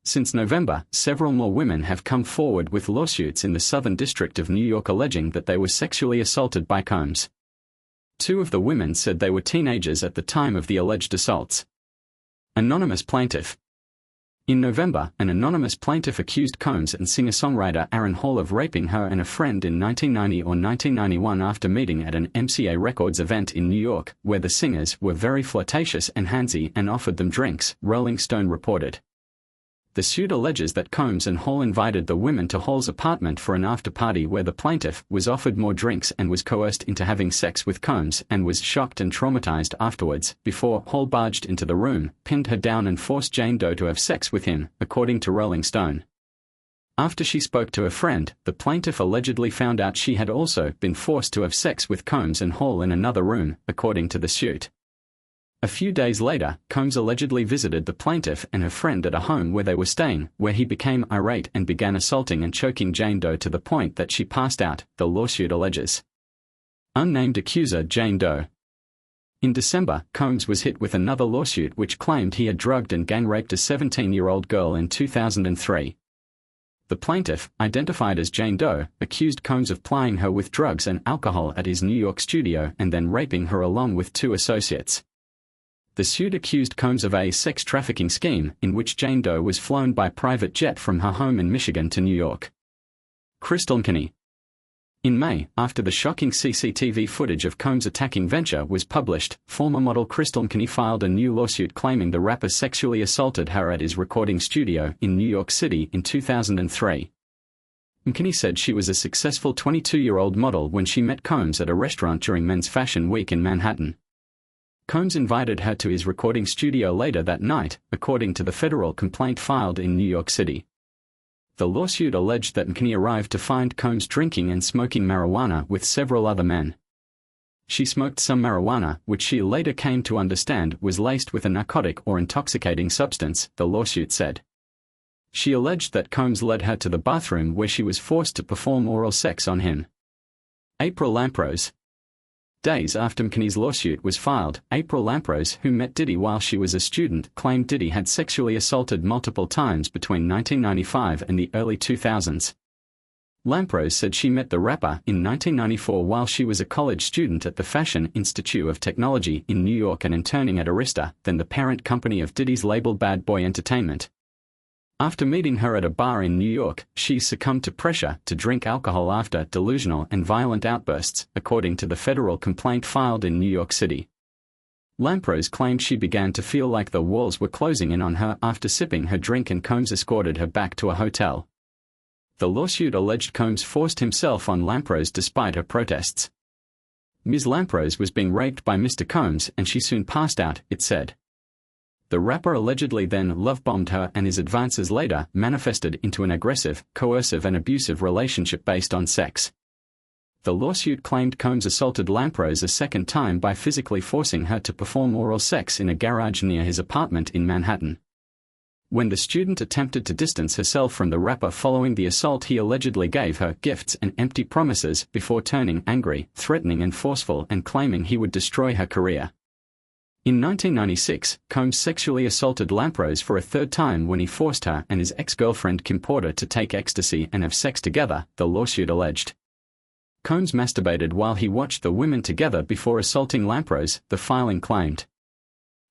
Since November, several more women have come forward with lawsuits in the Southern District of New York alleging that they were sexually assaulted by Combs. Two of the women said they were teenagers at the time of the alleged assaults. Anonymous plaintiff. In November, an anonymous plaintiff accused Combs and singer-songwriter Aaron Hall of raping her and a friend in 1990 or 1991 after meeting at an MCA Records event in New York, where the singers were very flirtatious and handsy and offered them drinks, Rolling Stone reported. The suit alleges that Combs and Hall invited the women to Hall's apartment for an after-party where the plaintiff was offered more drinks and was coerced into having sex with Combs and was shocked and traumatized afterwards, before Hall barged into the room, pinned her down and forced Jane Doe to have sex with him, according to Rolling Stone. After she spoke to a friend, the plaintiff allegedly found out she had also been forced to have sex with Combs and Hall in another room, according to the suit. A few days later, Combs allegedly visited the plaintiff and her friend at a home where they were staying, where he became irate and began assaulting and choking Jane Doe to the point that she passed out, the lawsuit alleges. Unnamed accuser Jane Doe. In December, Combs was hit with another lawsuit which claimed he had drugged and gang-raped a 17-year-old girl in 2003. The plaintiff, identified as Jane Doe, accused Combs of plying her with drugs and alcohol at his New York studio and then raping her along with two associates. The suit accused Combs of a sex trafficking scheme in which Jane Doe was flown by private jet from her home in Michigan to New York. Crystal McKinney. In May, after the shocking CCTV footage of Combs attacking Venture was published, former model Crystal McKinney filed a new lawsuit claiming the rapper sexually assaulted her at his recording studio in New York City in 2003. McKinney said she was a successful 22-year-old model when she met Combs at a restaurant during Men's Fashion Week in Manhattan. Combs invited her to his recording studio later that night, according to the federal complaint filed in New York City. The lawsuit alleged that McKinney arrived to find Combs drinking and smoking marijuana with several other men. She smoked some marijuana, which she later came to understand was laced with a narcotic or intoxicating substance, the lawsuit said. She alleged that Combs led her to the bathroom where she was forced to perform oral sex on him. April Lamprose. Days after McKinney's lawsuit was filed, April Lamprose, who met Diddy while she was a student, claimed Diddy had sexually assaulted multiple times between 1995 and the early 2000s. Lamprose said she met the rapper in 1994 while she was a college student at the Fashion Institute of Technology in New York and interning at Arista, then the parent company of Diddy's label Bad Boy Entertainment. After meeting her at a bar in New York, she succumbed to pressure to drink alcohol after delusional and violent outbursts, according to the federal complaint filed in New York City. Lamprose claimed she began to feel like the walls were closing in on her after sipping her drink and Combs escorted her back to a hotel. The lawsuit alleged Combs forced himself on Lamprose despite her protests. Ms. Lamprose was being raped by Mr. Combs and she soon passed out, it said. The rapper allegedly then love-bombed her and his advances later manifested into an aggressive, coercive and abusive relationship based on sex. The lawsuit claimed Combs assaulted Lamprose a second time by physically forcing her to perform oral sex in a garage near his apartment in Manhattan. When the student attempted to distance herself from the rapper following the assault, he allegedly gave her gifts and empty promises before turning angry, threatening and forceful and claiming he would destroy her career. In 1996, Combs sexually assaulted Lamprose for a third time when he forced her and his ex-girlfriend Kim Porter to take ecstasy and have sex together, the lawsuit alleged. Combs masturbated while he watched the women together before assaulting Lamprose, the filing claimed.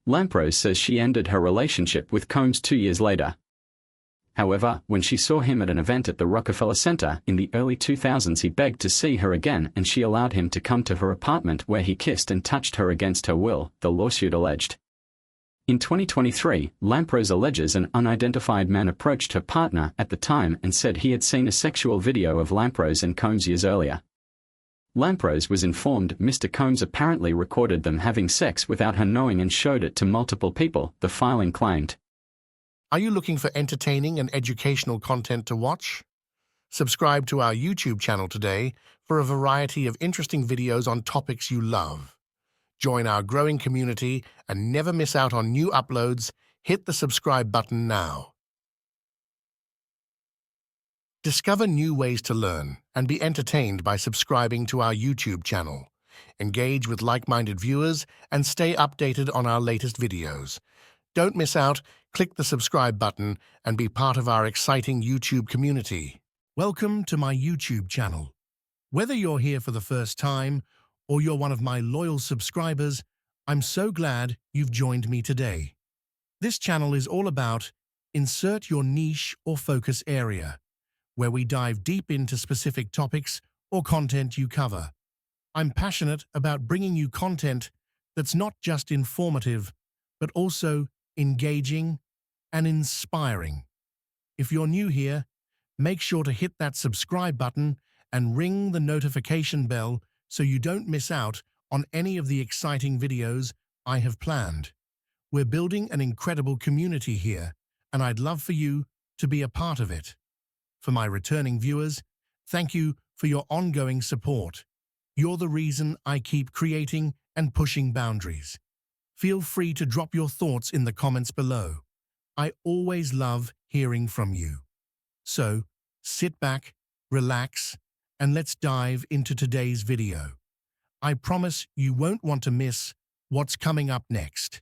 Lamprose says she ended her relationship with Combs 2 years later. However, when she saw him at an event at the Rockefeller Center in the early 2000s, he begged to see her again and she allowed him to come to her apartment where he kissed and touched her against her will, the lawsuit alleged. In 2023, Lamprose alleges an unidentified man approached her partner at the time and said he had seen a sexual video of Lamprose and Combs years earlier. Lamprose was informed Mr. Combs apparently recorded them having sex without her knowing and showed it to multiple people, the filing claimed. Are you looking for entertaining and educational content to watch? Subscribe to our YouTube channel today for a variety of interesting videos on topics you love. Join our growing community and never miss out on new uploads. Hit the subscribe button now. Discover new ways to learn and be entertained by subscribing to our YouTube channel. Engage with like-minded viewers and stay updated on our latest videos. Don't miss out, click the subscribe button and be part of our exciting YouTube community. Welcome to my YouTube channel. Whether you're here for the first time or you're one of my loyal subscribers, I'm so glad you've joined me today. This channel is all about insert your niche or focus area, where we dive deep into specific topics or content you cover. I'm passionate about bringing you content that's not just informative, but also engaging and inspiring. If you're new here, make sure to hit that subscribe button and ring the notification bell so you don't miss out on any of the exciting videos I have planned. We're building an incredible community here, and I'd love for you to be a part of it. For my returning viewers, thank you for your ongoing support. You're the reason I keep creating and pushing boundaries. Feel free to drop your thoughts in the comments below. I always love hearing from you. So, sit back, relax, and let's dive into today's video. I promise you won't want to miss what's coming up next.